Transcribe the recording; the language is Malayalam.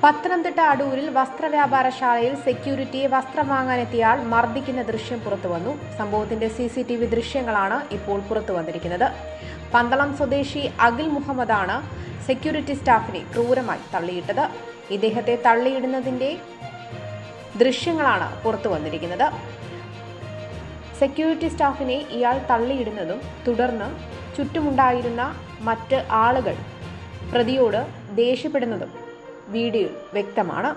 പത്തനംതിട്ട അടൂരിൽ വസ്ത്രവ്യാപാരശാലയിൽ സെക്യൂരിറ്റിയെ വസ്ത്രം വാങ്ങാനെത്തിയാൽ മർദ്ദിക്കുന്ന ദൃശ്യം പുറത്തുവന്നു. സംഭവത്തിന്റെ CCTV ദൃശ്യങ്ങളാണ് ഇപ്പോൾ പുറത്തുവന്നിരിക്കുന്നത്. പന്തളം സ്വദേശി അഖിൽ മുഹമ്മദാണ് സെക്യൂരിറ്റി സ്റ്റാഫിനെ ക്രൂരമായി തള്ളിയിട്ടത്. ഇദ്ദേഹത്തെ തള്ളിയിടുന്നതിന്റെ ദൃശ്യങ്ങളാണ് പുറത്തുവന്നിരിക്കുന്നത്. സെക്യൂരിറ്റി സ്റ്റാഫിനെ ഇയാൾ തള്ളിയിടുന്നതും തുടർന്ന് ചുറ്റുമുണ്ടായിരുന്ന മറ്റ് ആളുകൾ പ്രതിയോട് ദേഷ്യപ്പെടുന്നതും വീഡിയോയിൽ വ്യക്തമാണ്.